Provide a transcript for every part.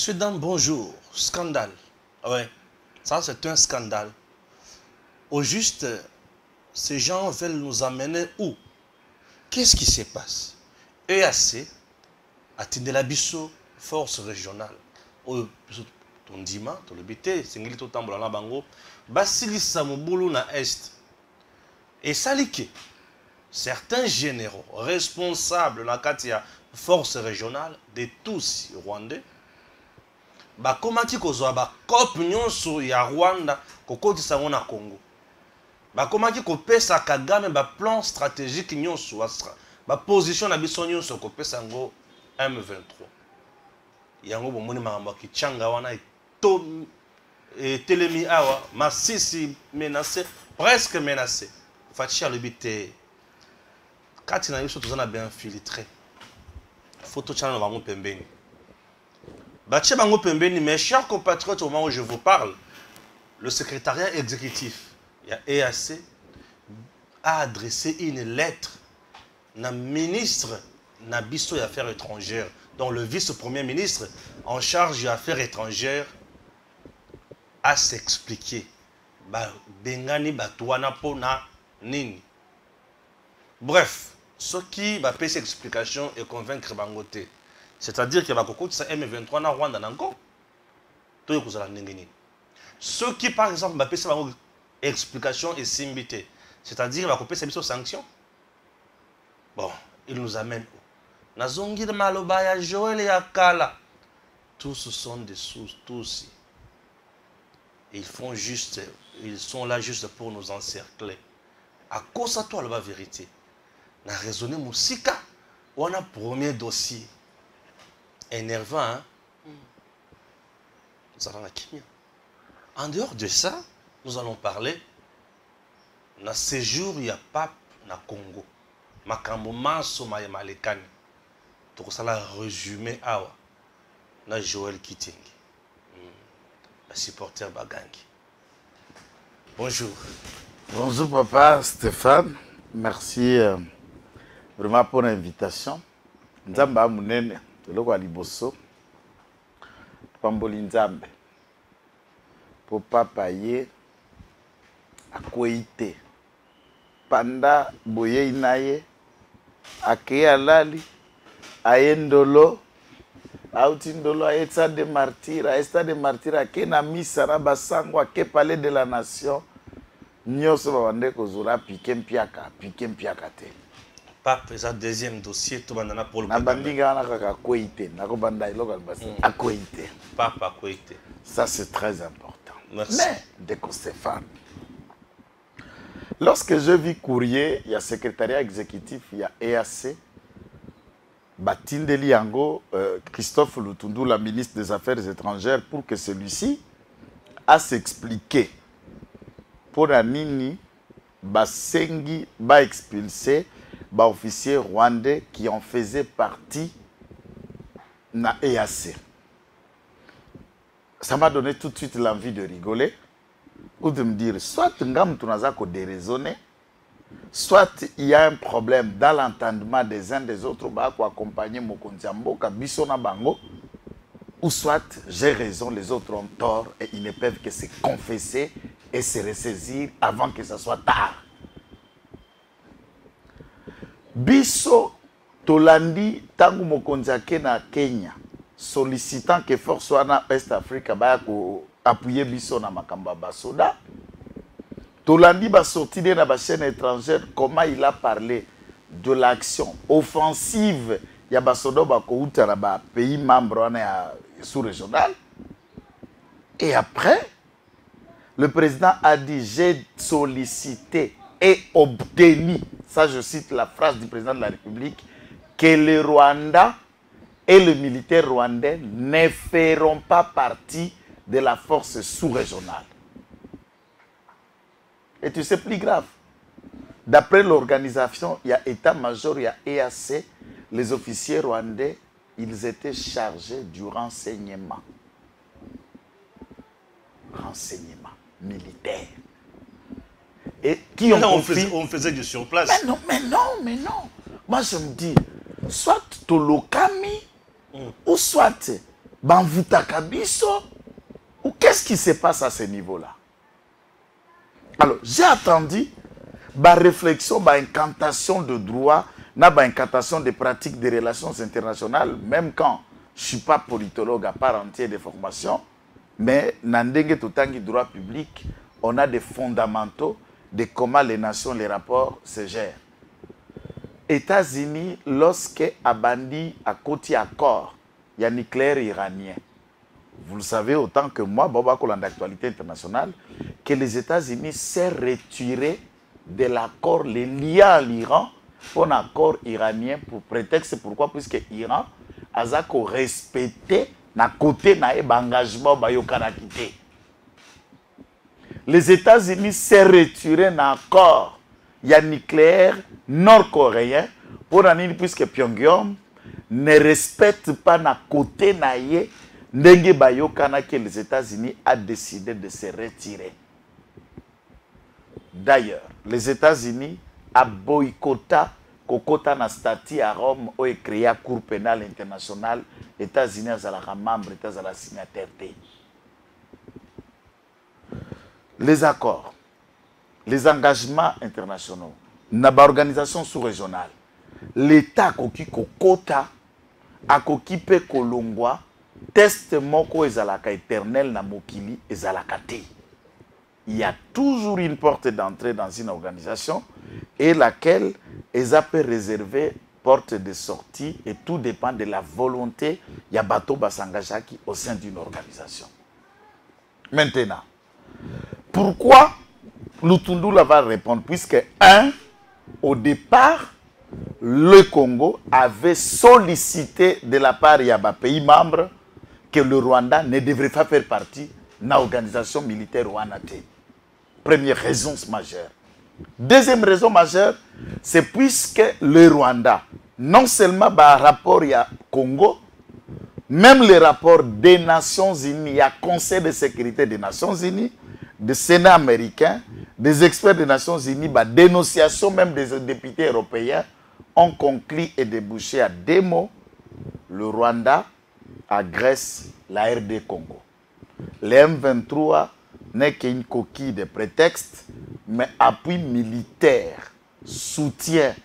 Monsieur, dame, bonjour. Scandale. Ouais, ça c'est un scandale. Au juste, ces gens veulent nous amener où? Qu'est-ce qui se passe? EAC, Atindela Bisso, force régionale. Tondima, Tolobité, Singili Totambola na Bango, Basilisa Mobulu na Est. Et ça liqué. Certains généraux responsables de la Katia force régionale de tous rwandais, bakomaki kozwa ba COP nyonso ya Rwanda kokotisa ngo na Congo. Bakomaki kopesa Kagame ba plan stratégique nyonso ba position na biso nyonso kopesa ngo M23. Yango bomoni makambo kichanga wana telemi awa Masisi menacé, presque menacé. Fatia le bité. Kati na biso tozana bien infiltré. Photo channel bango pembeni. Bache bango pembeni, mes chers compatriotes, au moment où je vous parle, le secrétariat exécutif, il y a EAC, a adressé une lettre na ministre na biso ya affaires étrangères, donc le vice-premier ministre en charge des affaires étrangères a s'expliquer. Ba bengani batwana pona nini. Bref, ce qui va payer cette explication et convaincre Bangote. C'est-à-dire qu'il y a beaucoup de M23 dans Rwanda encore. Ceux qui, par exemple, va payer cette explication et simbité. C'est-à-dire qu'il va couper ses sanctions. Bon, il nous amène où? Nazongi de Malobaya, Joël et Akala. Tous sont des sous, tous. Ils sont là juste pour nous encercler. À cause de toi, la vérité. On a raisonné Moussika. On a premier dossier. Énervant, hein? En dehors de ça, nous allons parler. Dans ce séjour, il y a pape na Congo. Makambo Manso Maya Malekani. Donc ça l'a résumé awa. Na Joël Kiting. Le supporter Bagangi. Bonjour. Bonjour papa Stéphane. Merci vraiment pour l'invitation. Nzamba munene. Toloko aliboso pamboli nzambe po papa ye akoite panda boye inaye ake alali ayendolo autindolo aetsa de martyr ake na misa na basango ake palais de la nation nyonso babande kozura pike mpiaka te. Pape, c'est un deuxième dossier. Tout le monde pour le Pape ça, c'est très important. Merci. Mais, Deko Stéphane, lorsque je vis courrier, il y a secrétariat exécutif, il y a EAC, Batindeli Yango, Christophe Lutundu, la ministre des Affaires étrangères, pour que celui-ci a s'expliqué pour la Nini, Basengi, expulsé, officiers rwandais qui en faisaient partie na EAC. Ça m'a donné tout de suite l'envie de rigoler ou de me dire soit ngam tunazako déraisonner, soit il y a un problème dans l'entendement des uns des autres pour accompagner Mokonzi Mboka biso na bango, ou soit j'ai raison, les autres ont tort et ils ne peuvent que se confesser et se ressaisir avant que ça soit tard. Biso Tolandi tangu mokonzi na Kenya sollicitant que force wana West Africa ba ko appuyer biso na makamba basoda. Tolandi ba sorti na ba chaîne étrangère comment il a parlé de l'action offensive ya basoda ba ko uta na ba pays membre wana sous-régional. Et après le président a dit j'ai sollicité et obtenu, ça je cite la phrase du président de la République, que le Rwanda et le militaire rwandais ne feront pas partie de la force sous-régionale. Et tu sais, plus grave, d'après l'organisation, il y a état-major, il y a EAC, les officiers rwandais, ils étaient chargés du renseignement. Renseignement militaire. Et qui on faisait du surplace. Mais non. Moi, je me dis, soit Tolokami, ou soit banvutaka biso, ou qu'est-ce qui se passe à ce niveau-là? Alors, j'ai attendu ma réflexion, ma incantation de droit, ma incantation des pratiques des relations internationales, même quand je ne suis pas politologue à part entière de formation, mais dans le droit public, on a des fondamentaux de comment les nations, les rapports se gèrent. États-Unis, lorsque Abandi a côté accord, il y a nucléaire iranien. Vous le savez autant que moi, Boba Kolan d'actualité internationale, que les États-Unis s'est retiré de l'accord, les liens à l'Iran, pour un accord iranien, pour prétexte pourquoi? Puisque l'Iran a respecté na côté na engagement bayokanakité. Les États-Unis s'est retiré d'un accord, il y a nucléaire nord-coréen, pour un puisque Pyongyang ne respecte pas na côté naïe ndenge bayokana que les États-Unis a décidé de se retirer. D'ailleurs, les États-Unis a boycotté kokota na statut à Rome où est créé la Cour pénale internationale. Les États-Unis sont membres, les États-Unis sont signataires. Les accords, les engagements internationaux, l'organisation sous-régionale, l'État qui kokota a kokipe kolongwa test moko ezalaka éternel na mokili ezalaka te. Il y a toujours une porte d'entrée dans une organisation et laquelle peut réserver porte de sortie et tout dépend de la volonté ya bato basangajaki au sein d'une organisation. Maintenant, pourquoi Lutundula va répondre? Puisque, au départ, le Congo avait sollicité de la part de pays membres que le Rwanda ne devrait pas faire partie de l'organisation militaire rwandaise. Première raison majeure. Deuxième raison majeure, c'est puisque le Rwanda, non seulement par rapport à Congo, même les rapports des Nations Unies, il y a Conseil de sécurité des Nations Unies, des Sénats américains, des experts des Nations Unies, la dénonciation même des députés européens, ont conclu et débouché à deux mots: le Rwanda agresse la RD Congo. Le M23 n'est qu'une coquille de prétexte, mais appui militaire, soutien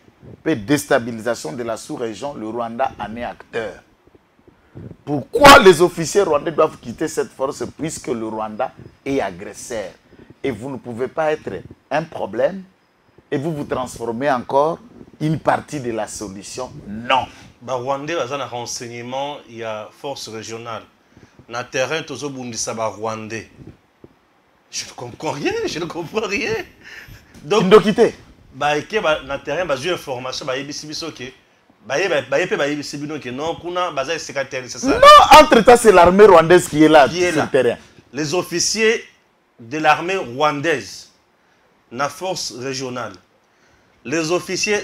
et déstabilisation de la sous-région, le Rwanda en est acteur. Pourquoi les officiers rwandais doivent quitter cette force? Puisque le Rwanda est agresseur. Et vous ne pouvez pas être un problème et vous vous transformez encore une partie de la solution. Non. Bah, Rwandais, dans un renseignement, il y a force régionale. Dans le terrain, tout ça, Rwandais. Je ne comprends rien, je ne comprends rien. Donc, tu dois quitter. Bah, dans le terrain, j'ai une information, non, entre-temps, c'est l'armée rwandaise qui est là, sur le terrain. Les officiers de l'armée rwandaise, la force régionale, les officiers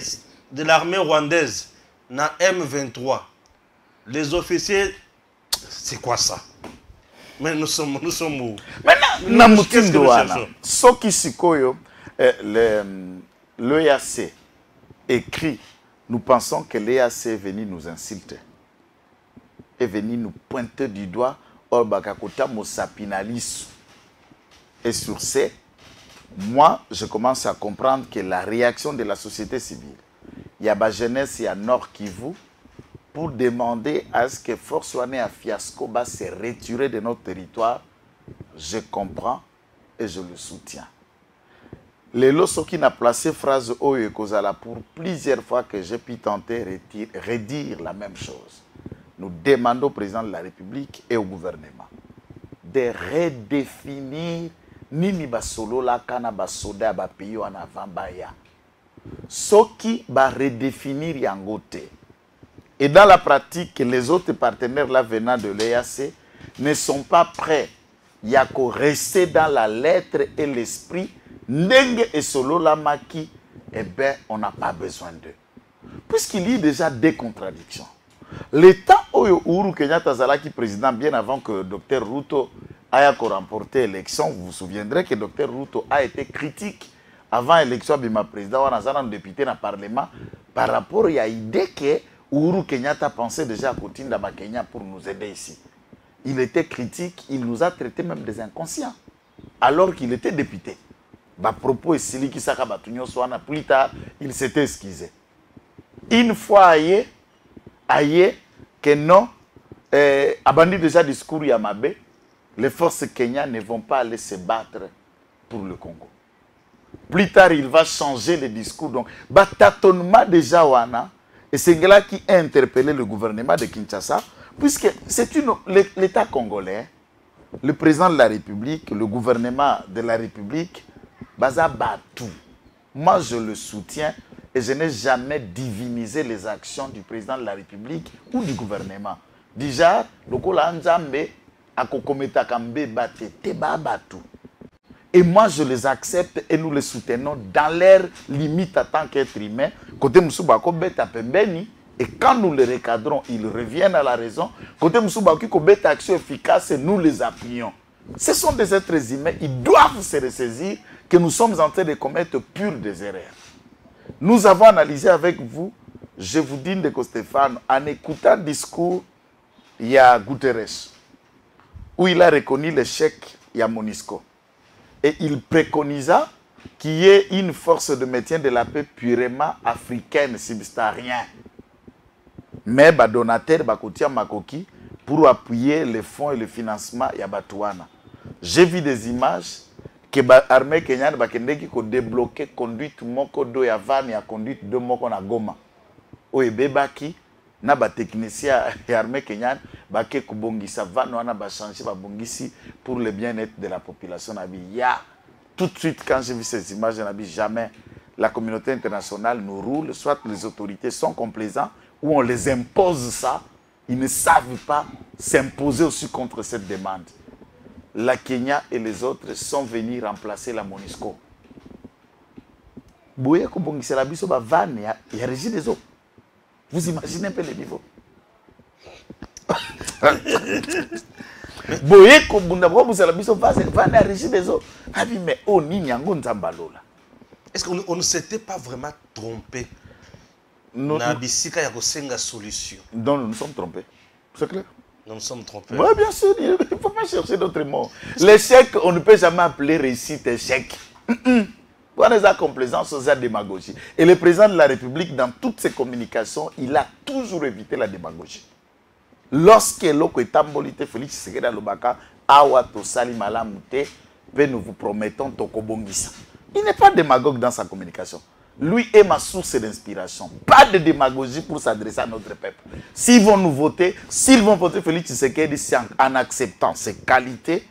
de l'armée rwandaise, na M23, les officiers, c'est quoi ça? Mais nous sommes où? Maintenant, Soki Sikoyo, l'EAC écrit, nous pensons que l'EAC est venu nous insulter, est venu nous pointer du doigt, et sur ce, moi, je commence à comprendre que la réaction de la société civile, il y a la jeunesse, il y a Nord Kivu, pour demander à ce que Force Wane à Fiasco va se retirer de notre territoire. Je comprends et je le soutiens. Les lots qui n'a placé phrase Oye Kozala pour plusieurs fois que j'ai pu tenter de redire la même chose. Nous demandons au président de la République et au gouvernement de redéfinir Nini Basolo la kana basoda ba pays en avant baya. Ce qui va redéfinir Yangote. Et dans la pratique, les autres partenaires là venant de l'EAC ne sont pas prêts. Il y a qu'à rester dans la lettre et l'esprit. Ndenge et solo la maki, eh bien, on n'a pas besoin d'eux. Puisqu'il y a déjà des contradictions. L'État Uhuru Kenyatta Zalaki président, bien avant que Dr Ruto ait remporté l'élection, vous vous souviendrez que Dr Ruto a été critique avant l'élection de ma président, on a un député dans le Parlement, par rapport à l'idée que Uhuru Kenyatta pensait déjà à Kenya pour nous aider ici. il était critique, il nous a traités même des inconscients, alors qu'il était député. Bah, propos et Sili qui s'est plus tard, il s'était excusé. Une fois aïe, que non, abandonné déjà le discours Yamabe, les forces kenyanes ne vont pas aller se battre pour le Congo. Plus tard, il va changer le discours. Donc, tâtonnement déjà wana, et c'est là qui a interpellé le gouvernement de Kinshasa, puisque c'est l'État congolais, le président de la République, le gouvernement de la République, baza batou. Moi, je le soutiens et je n'ai jamais divinisé les actions du président de la République ou du gouvernement. Déjà, le Kola Nzambe, Akokometa Kambe Bate, Teba Batou. Et moi, je les accepte et nous les soutenons dans leurs limites en tant qu'être humain. Côté Moussouba, Beta Pembeni, et quand nous les recadrons, ils reviennent à la raison. Côté Moussouba, Beta action efficace, nous les appuyons. Ce sont des êtres humains, ils doivent se ressaisir que nous sommes en train de commettre pure des erreurs. Nous avons analysé avec vous, je vous dis de Stéphane, en écoutant le discours, il y a Guterres, où il a reconnu l'échec, il y a MONUSCO. Et il préconisa qu'il y ait une force de maintien de la paix purement africaine, subsaharienne. Mais donateur Bakotia Makoki pour appuyer les fonds et le financement Yabatouana. J'ai vu des images que l'armée kenyane a débloqué conduite moko do ya van ya conduite de moko na Goma. Oebebaki na ba technicien ya armée kenyane bake kubongisa van wana ba changer ba bongisi pour le bien-être de la population nabi. Ya tout de suite quand j'ai vu ces images nabi jamais la communauté internationale nous roule, soit les autorités sont complaisants ou on les impose ça, ils ne savent pas s'imposer aussi contre cette demande. La Kenya et les autres sont venus remplacer la MONUSCO. Boye Kobongisi la biso ba van il y a régie des eaux. Vous imaginez un peu le niveau. Boye Kobongisi la biso van il y a régie des eaux. Ah oui mais oh ni nyango nzambalola. Est-ce qu'on ne s'était pas vraiment trompé? Na bisika ya kosenga solution. Non, nous nous sommes trompés. C'est clair. Nous nous sommes trompés. Oui, bien sûr, il ne faut pas chercher d'autres mots. L'échec, on ne peut jamais appeler réussite échec. On a des complaisances, aux démagogie. Et le président de la République, dans toutes ses communications, il a toujours évité la démagogie. Lorsque l'oko est tambolité, Félix Tshisekedi Lobaka, awa to sali malamute, nous vous promettons tokobongisa. Il n'est pas démagogue dans sa communication. Lui est ma source d'inspiration. Pas de démagogie pour s'adresser à notre peuple. S'ils vont nous voter, s'ils vont voter Félix Tshisekedi, c'est en acceptant ses qualités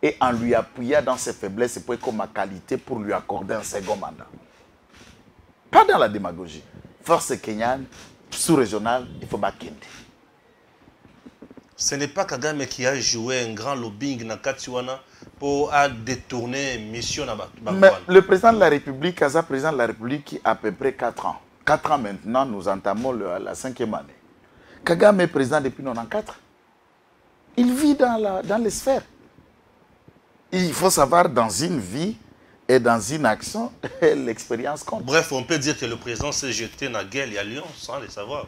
et en lui appuyant dans ses faiblesses pour comme ma qualité pour lui accorder un second mandat. Pas dans la démagogie. Force kenyane, sous-régionale, il faut Bakende. Ce n'est pas Kagame qui a joué un grand lobbying dans Katiwana pour détourner mission à Mais le président de la République, Kaza président de la République, qui a à peu près 4 ans. 4 ans maintenant, nous entamons la 5e année. Kagame est président depuis 94. Il vit dans les sphères. Il faut savoir, dans une vie et dans une action, l'expérience compte. Bref, on peut dire que le président s'est jeté dans la guerre à Lyon sans le savoir.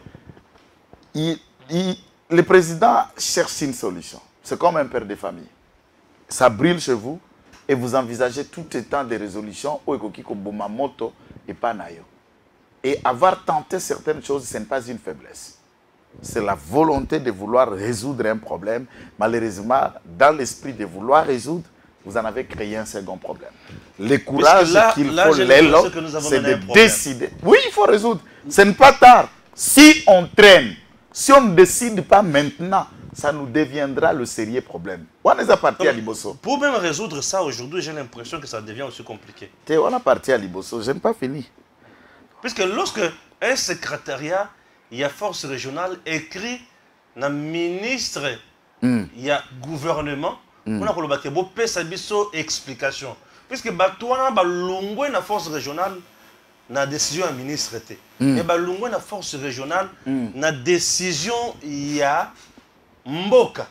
Le président cherche une solution. C'est comme un père de famille. Ça brûle chez vous et vous envisagez tout état de résolution et pas nayo. Et avoir tenté certaines choses, ce n'est pas une faiblesse. C'est la volonté de vouloir résoudre un problème. Malheureusement, dans l'esprit de vouloir résoudre, vous en avez créé un second problème. Le courage qu'il faut l'élo, c'est de décider. Oui, il faut résoudre. Ce n'est pas tard. Si on traîne, si on ne décide pas maintenant, ça nous deviendra le sérieux problème. On est à partir à Liboso. Pour même résoudre ça aujourd'hui, j'ai l'impression que ça devient aussi compliqué. On est parti à Liboso, je n'ai pas fini. Puisque lorsque un secrétariat, il y a force régionale, écrit dans le ministre, il y a gouvernement, on a une explication. Puisque la force régionale, na décision à ministre était. Mais balungu na force régionale, na décision il y a Mboka.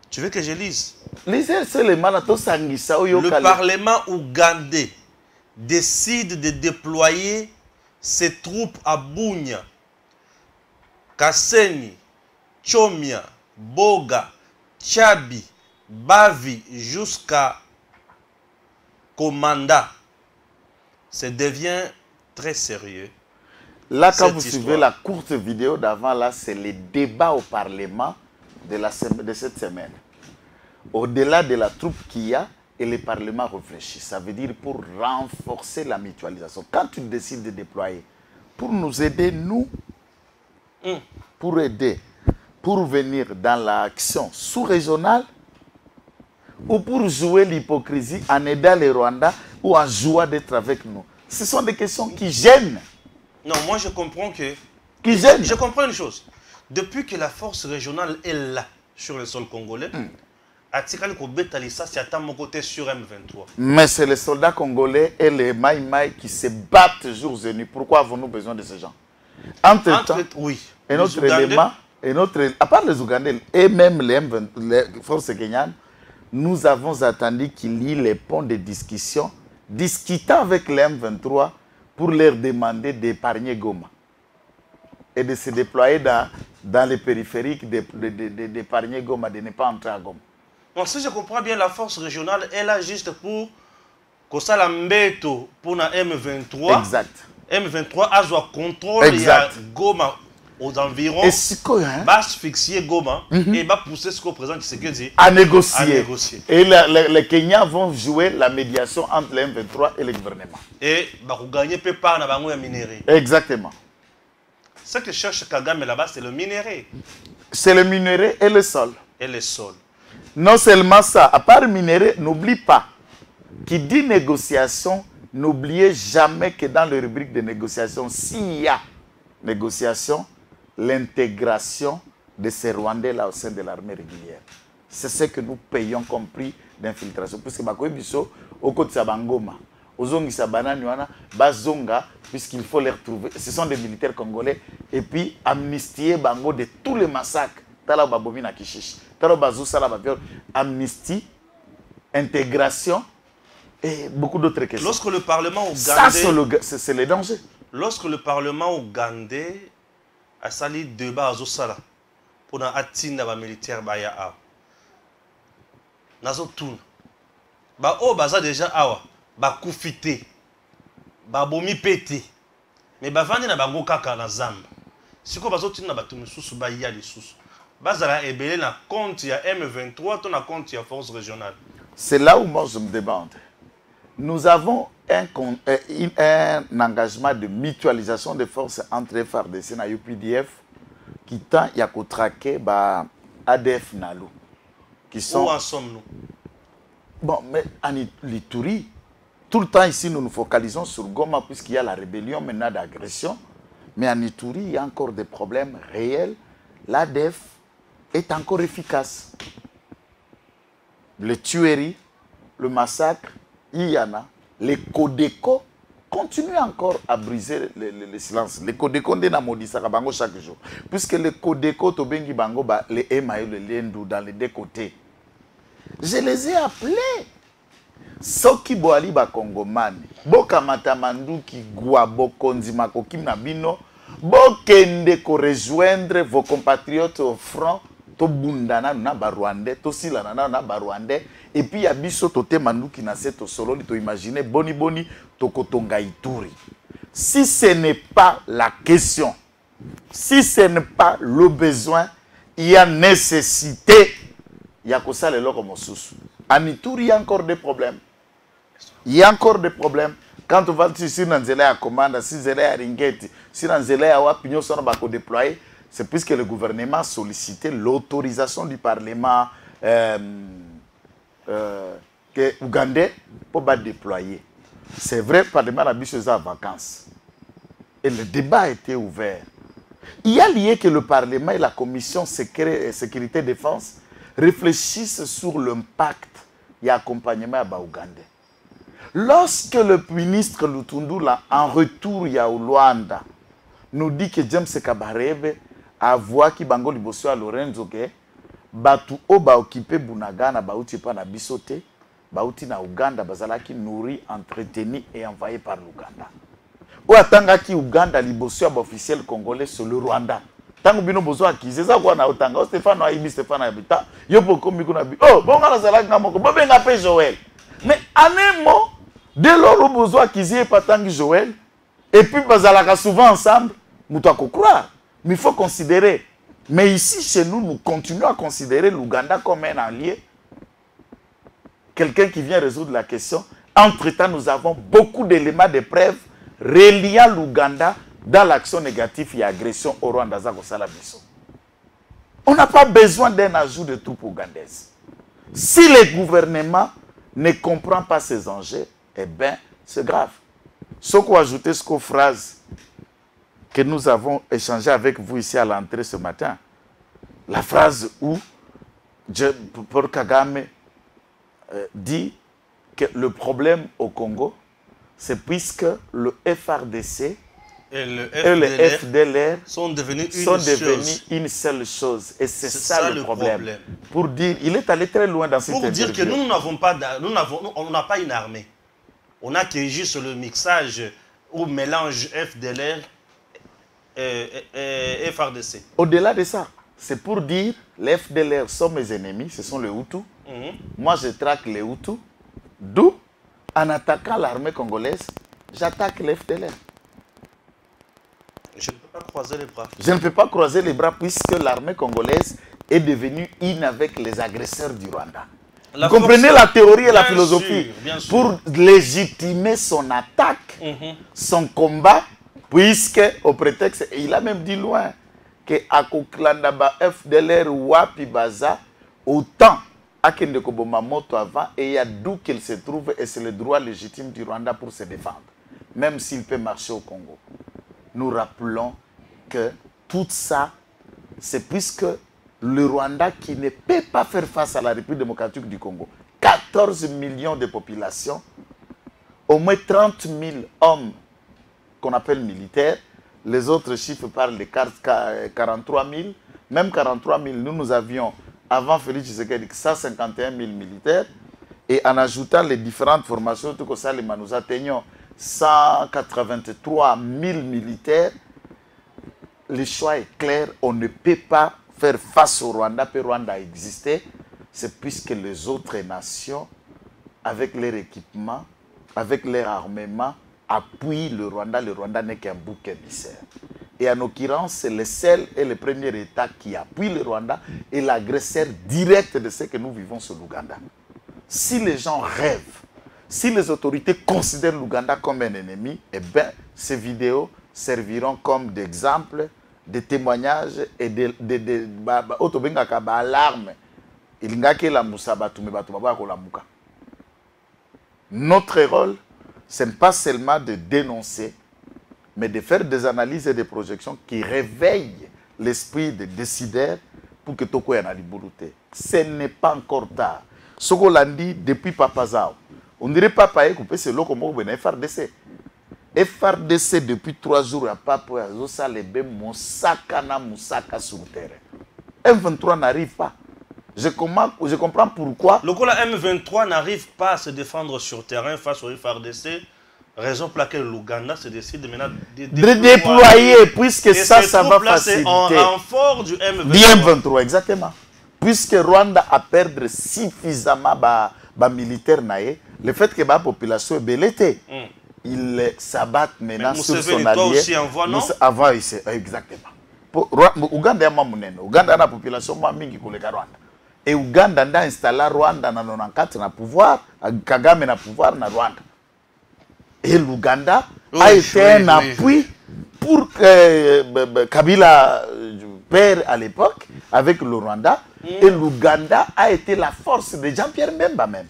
Tu veux que je lise? Le Parlement ougandais décide de déployer ses troupes à Bunia, Kasseni, Chomia, Boga, Tchabi, Bavi, jusqu'à Komanda, ça devient très sérieux. Là, quand vous suivez la courte vidéo d'avant, là, c'est les débats au Parlement de cette semaine. Au-delà de la troupe qu'il y a, et le Parlement réfléchit. Ça veut dire pour renforcer la mutualisation. Quand tu décides de déployer, pour nous aider, nous, pour aider, pour venir dans l'action sous-régionale, ou pour jouer l'hypocrisie en aidant les Rwandais ou en jouant d'être avec nous. Ce sont des questions qui gênent. Non, moi je comprends que... Qui gênent. Je comprends une chose. Depuis que la force régionale est là, sur le sol congolais, Atikali Kobetalissa, c'est à mon côté sur M23. Mais c'est les soldats congolais et les Maïmaï qui se battent jours et nuits. Pourquoi avons-nous besoin de ces gens? Entre-temps, oui. Et notre élément, à part les Ougandais et même les forces kenyanes, nous avons attendu qu'il y ait les ponts de discussion, discutant avec les M23 pour leur demander d'épargner Goma et de se déployer dans les périphériques, d'épargner Goma, de ne pas entrer à Goma. Donc si je comprends bien, la force régionale est là juste pour que ça l'embête pour la M23. Exact. M23 a joué contrôle de Goma aux environs. Et si quoi, hein? Va asphyxier Goma et va pousser ce qu'on présente qui se dit à négocier. Et les Kenyans vont jouer la médiation entre les M23 et le gouvernement. Et va gagner peu par la banque minerai. Exactement. Ce que cherche Kagame là-bas, c'est le minerai. C'est le minerai et le sol. Et le sol. Non seulement ça, à part minerai, n'oublie pas, qui dit négociation, n'oubliez jamais que dans les rubriques de négociation, s'il y a négociation, l'intégration de ces Rwandais-là au sein de l'armée régulière. C'est ce que nous payons comme prix d'infiltration. Puisque Bakoyebiso, au côté de Bangoma, aux Zongi Sabananiwana, Bazonga, puisqu'il faut les retrouver. Ce sont des militaires congolais. Et puis, amnistier Bango de tous les massacres. Tala Babomi na Kishish. Tala Bazou Sala Babiol. Amnistie, intégration et beaucoup d'autres questions. Lorsque le Parlement ougandais... Ça, c'est le danger. Lorsque le Parlement ougandais a sali débat à Zosala pour atteindre les militaires baya a nazo tourne ba o baza déjà awa ba kufité ba bomi pété mais ba vandi na bango kaka na zamba siko bazo tina ba tumususu ba ya lisusu bazala ebele na compte ya M23 to na compte ya force régionale. C'est là où moi je me demande. Nous avons un engagement de mutualisation des forces entre FARDC et UPDF qui tend à traquer ADF Nalo. Où en sommes-nous? Bon, mais en Ituri, tout le temps ici nous nous focalisons sur Goma puisqu'il y a la rébellion maintenant d'agression. Mais en Ituri, il y a encore des problèmes réels. L'ADF est encore efficace. Les tueries, le massacre, il y en a. Les Codeco continuent encore à briser le silence. Les Codeco sont maudits chaque jour. Puisque les Codeco, Tobengi Bango, les Emaï, les Lendou, dans les deux côtés. Je les ai appelés. Soki Boali Bakongomani, Boka Matamanduki, Guabo, Konzima, Kokim Nabino, Bokende ko rejoindre vos compatriotes au front. To bundana na Barwandais, to silana na Barwandais, et puis ya biso to te manduki na seto solo, to imaginer boni boni to kotonga Ituri. Si ce n'est pas la question, si ce n'est pas le besoin, il y a nécessité. Il y a que ça les locaux mosusu. En Ituri, il y a encore des problèmes. Il y a encore des problèmes. Quand on va ici dans Zéla à commande, si Zéla à Ringeti, si dans Zéla à Wapignon, ça va déployer. C'est puisque le gouvernement a sollicité l'autorisation du Parlement ougandais pour déployer. C'est vrai, le Parlement a mis en vacances. Et le débat a été ouvert. Il y a lié que le Parlement et la Commission sécurité défense réfléchissent sur l'impact et l'accompagnement à Ougandais. Lorsque le ministre Lutundu, en retour, il y a au Luanda, nous dit que James Kabarebe a voix qui bango liboso à Lorenzo ke batu o ba occupé Bunaga na bauti pa na bisote bauti na Uganda bazalaki nourri, entretenu et envoyé par l'Ouganda. Ou atanga ki Uganda liboso à officiel congolais sur le Rwanda Tango bino bozo accusé ça quoi na otanga Stéphane Aibi Stéphane Habita yo poko miku na bi oh bon ngala zala nga moko bo benga pe Joël mais en un mot dès lors bozo accusé patangi Joël et puis bazalaka souvent ensemble muto akokroire mais il faut considérer mais ici chez nous nous continuons à considérer l'Ouganda comme un allié quelqu'un qui vient résoudre la question. Entre-temps nous avons beaucoup d'éléments de preuves reliant l'Ouganda dans l'action négative et agression au Rwanda. On n'a pas besoin d'un ajout de troupes ougandaises. Si le gouvernement ne comprend pas ces enjeux, eh bien, c'est grave. Ce qu'on a ajouté, ce qu'aux phrases que nous avons échangées avec vous ici à l'entrée ce matin, la phrase où Paul Kagame dit que le problème au Congo, c'est puisque le FRDC et le FDLR sont devenus une seule chose. Et c'est ça le problème. Pour dire, il est allé très loin dans cette interview. Pour dire que nous n'avons pas, on n'a pas une armée. On a que juste le mixage ou mélange FDLR et FRDC. Au-delà de ça, c'est pour dire, les FDLR sont mes ennemis, ce sont les Hutus. Moi, je traque les Hutus. D'où, en attaquant l'armée congolaise, j'attaque les FDLR. Je ne peux pas croiser les bras. Je ne peux pas croiser les bras puisque l'armée congolaise est devenue une avec les agresseurs du Rwanda. Vous comprenez la théorie et la philosophie pour légitimer son attaque, son combat, puisque au prétexte, et il a même dit loin, que Akoklandaba FDLR Wapi Baza, autant Akende Kobomamoto avant, et il y a d'où qu'il se trouve, et c'est le droit légitime du Rwanda pour se défendre, même s'il peut marcher au Congo. Nous rappelons que tout ça, c'est puisque le Rwanda qui ne peut pas faire face à la République démocratique du Congo, 14 millions de population, au moins 30 000 hommes qu'on appelle militaires, les autres chiffres parlent de 43 000, même 43 000, nous avions, avant Félix Tshisekedi, 151 000 militaires, et en ajoutant les différentes formations, tout ça, nous atteignons 183 000 militaires. Le choix est clair, on ne peut pas faire face au Rwanda, puis le Rwanda existait, c'est puisque les autres nations, avec leur équipement, avec leur armement, appuient le Rwanda n'est qu'un bouc émissaire. Et en l'occurrence, c'est le seul et le premier État qui appuie le Rwanda et l'agresseur direct de ce que nous vivons sur l'Ouganda. Si les gens rêvent, si les autorités considèrent l'Ouganda comme un ennemi, eh bien, ces vidéos serviront comme d'exemple, de témoignages et de alarme. Notre rôle, ce n'est pas seulement de dénoncer, mais de faire des analyses et des projections qui réveillent l'esprit des décideurs pour que Toko ait libourité. Ce n'est pas encore tard. Ce qu'on a dit depuis Papa Zao, on dirait Papa Ekoupé, c'est l'eau comme on FRDC. FRDC depuis 3 jours à Papa Zosa Lebe Moussaka na Moussaka sur le terrain. M23 n'arrive pas. Je comprends pourquoi. Le coup, la M23 n'arrive pas à se défendre sur terrain face au FRDC. Raison pour laquelle l'Ouganda se décide maintenant de déployer, puisque ça va faciliter. En renfort du M23. Du M23, exactement. Puisque Rwanda a perdu suffisamment de militaires, le fait que la population est belletée, ils s'abattent maintenant sur son allié. Aussi envoie, non? Avant, exactement. Ouganda a la population mingi pour le Rwanda. Et Ouganda a installé Rwanda dans 94 na pouvoir, Kagame na pouvoir na Rwanda. Et l'Ouganda a été un appui pour Kabila père à l'époque avec le Rwanda. Et l'Ouganda a été la force de Jean-Pierre Bemba même.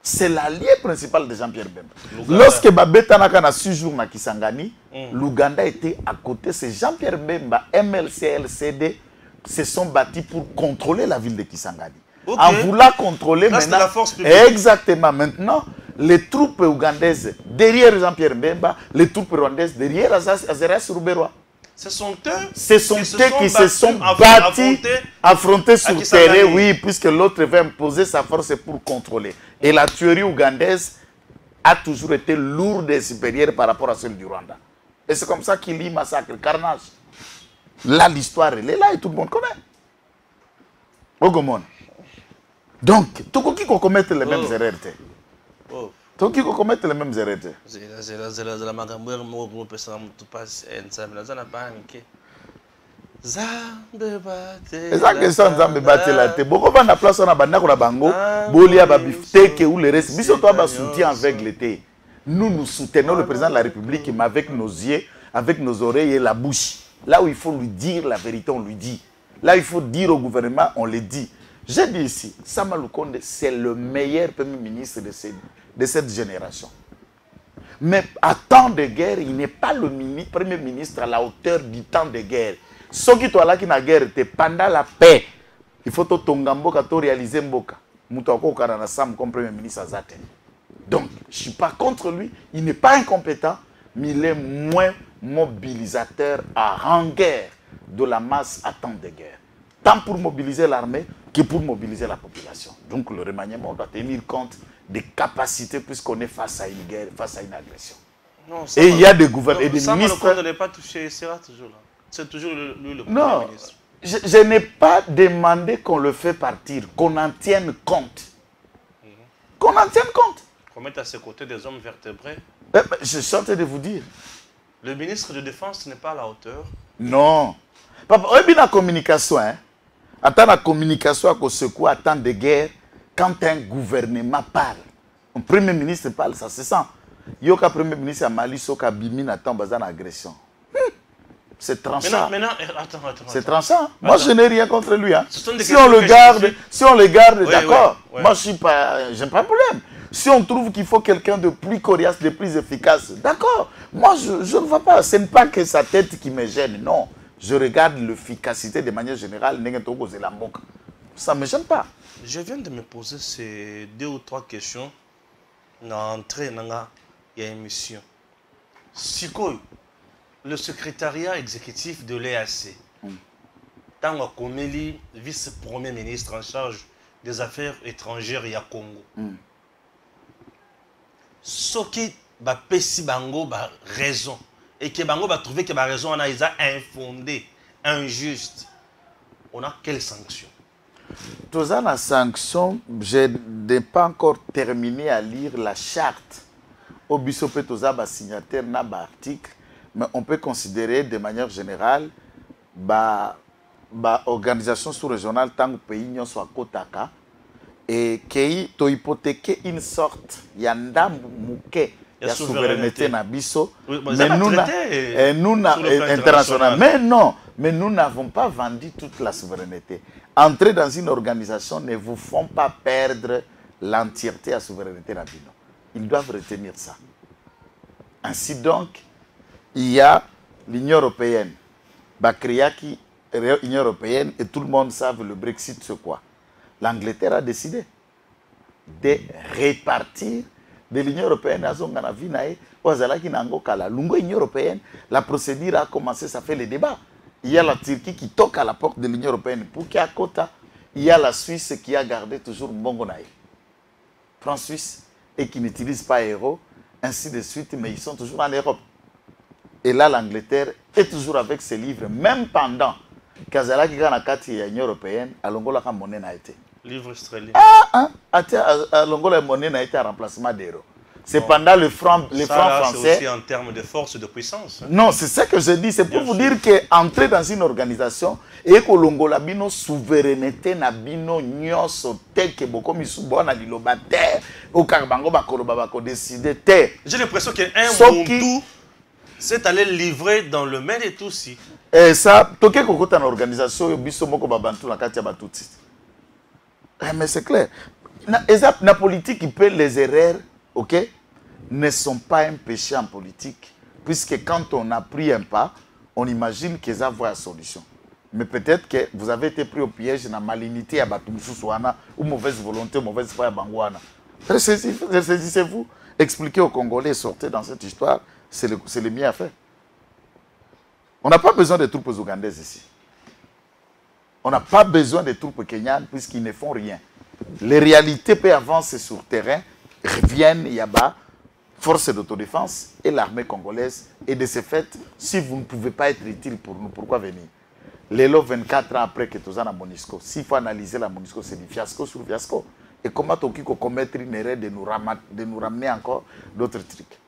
C'est l'allié principal de Jean-Pierre Bemba. Lorsque Babeta Nakana séjourne à Kisangani, l'Ouganda était à côté. C'est Jean-Pierre Bemba, MLC, LCD, se sont battus pour contrôler la ville de Kisangani. En voulant contrôler maintenant, la force publique. Exactement, maintenant, les troupes ougandaises derrière Jean-Pierre Bemba, les troupes rwandaises derrière Azaras Rouberois. Ce sont eux qui se sont battus, affrontés sur le terrain, oui, puisque l'autre va imposer sa force pour contrôler. Et la tuerie ougandaise a toujours été lourde et supérieure par rapport à celle du Rwanda. Et c'est comme ça qu'il y massacre, carnage. Là, l'histoire, elle est là et tout le monde connaît. Ogomon. Donc, tout le monde commettre les mêmes erreurs. Tout le monde commettre les mêmes erreurs. C'est la magambo mo pesa mtu passe ensemble na zana banque. Zambe bate. Eza question Zambe bate la te. Boko va na place na banda ko na bango, bolia ba bifteke ou le reste. Biso to ba soutien aveugle te. Nous soutenons le président de la République, mais avec nos yeux, avec nos oreilles et la bouche. Là où il faut lui dire la vérité, on lui dit. Là où il faut dire au gouvernement, on le dit. J'ai dit ici, Sama Lukonde, c'est le meilleur premier ministre de cette génération. Mais à temps de guerre, il n'est pas le premier ministre à la hauteur du temps de guerre. Ce qui est là qui na guerre, c'est pendant la paix. Il faut que Tongamboka réaliser Mboka. Moutako Karana Sam comme premier ministre à Zaten. Donc, je ne suis pas contre lui. Il n'est pas incompétent, mais il est moins mobilisateur à rang-guerre de la masse à temps de guerre. Tant pour mobiliser l'armée que pour mobiliser la population. Donc, le remaniement doit tenir compte des capacités puisqu'on est face à une guerre, face à une agression. Non, et il y a des gouverneurs et des ministres... Ça n'est pas touché, sera toujours là. C'est toujours lui le premier ministre. Je n'ai pas demandé qu'on le fait partir, qu'on en tienne compte. Qu'on en tienne compte. Qu'on mette à ses côtés des hommes vertébrés. Je suis en train de vous dire. Le ministre de Défense n'est pas à la hauteur. Non. Papa, il y a une communication. Attends la communication à secours, à temps de guerre, quand un gouvernement parle, un premier ministre parle, ça se sent. Il y a un premier ministre à Mali, qui a bimé à temps basé en agression. C'est tranchant. Attends. C'est tranchant. Moi, je n'ai rien contre lui. Hein. Si on le garde, d'accord. Oui. Moi, je n'ai pas de problème. Si on trouve qu'il faut quelqu'un de plus coriace, de plus efficace, d'accord. Moi, je ne vois pas. Ce n'est pas que sa tête qui me gêne, non. Je regarde l'efficacité de manière générale. Ça ne me gêne pas. Je viens de me poser ces 2 ou 3 questions dans l'entrée de l'émission. Sikoy, le secrétariat exécutif de l'EAC, Tango Komeli, vice-premier ministre en charge des affaires étrangères à Congo. Ce qui va pesi bango ba raison et que bango va trouver que la raison on a infondée, injuste. On a quelle sanction? Tous la sanction, je n'ai pas encore terminé à lire la charte. Au bisopé tous ba signataire na ba article, mais on peut considérer de manière générale ba organisation sous-régionale tant que pays n'y soit kotaka. Et qui to hypothéquer une sorte yanda mouke la souveraineté na biso mais nous international mais nous n'avons pas vendu toute la souveraineté. Entrer dans une organisation ne vous font pas perdre l'entièreté de la souveraineté na bino. Ils doivent retenir ça. Ainsi donc il y a l'Union européenne, Bakriaki, l'Union européenne et tout le monde savent le Brexit c'est quoi. L'Angleterre a décidé de répartir de l'Union européenne à Zonganavinae, l'Union européenne, la procédure a commencé, ça fait le débat. Il y a la Turquie qui toque à la porte de l'Union européenne pour qu'il y ait quota. Il y a la Suisse qui a gardé toujours Mbongonaï. France-Suisse, et qui n'utilise pas euro, ainsi de suite, mais ils sont toujours en Europe. Et là, l'Angleterre est toujours avec ses livres, même pendant Kazala qui a l'Union européenne, à l'Angola, la monnaie n'a été. Livre sterling. À l'Angola, la monnaie n'a été un remplacement d'euro. C'est pendant le franc français. C'est aussi en termes de force, de puissance. Hein. Non, c'est ça que je dis. C'est pour vous dire qu'entrer dans une organisation et que l'Angola bino souveraineté na bino nyoso tel que beaucoup misubo na dilobate au Karbango bakoloba bako décider te. J'ai l'impression qu'un Muntu s'est allé livrer dans le mail et tout si. Et ça, toke kokota na organisation biso moko babantu na katia batuti. Mais c'est clair. La politique, il peut les erreurs, ok, ne sont pas un péché en politique. Puisque quand on a pris un pas, on imagine qu'ils avaient la solution. Mais peut-être que vous avez été pris au piège dans la malignité à Batumsousouana, ou mauvaise volonté, mauvaise foi à Bangouana. Ressaisissez-vous, expliquez aux Congolais, sortez dans cette histoire, c'est le mieux à faire. On n'a pas besoin de troupes ougandaises ici. On n'a pas besoin de troupes kenyanes puisqu'ils ne font rien. Les réalités peuvent avancer sur le terrain, reviennent, il y a bas, force d'autodéfense et l'armée congolaise. Et de ce fait, si vous ne pouvez pas être utile pour nous, pourquoi venir? Les 24 ans après que tu as Monisco, s'il faut analyser la Monisco, c'est du fiasco sur fiasco. Et comment tu peux commettre une erreur de nous ramener encore d'autres trucs.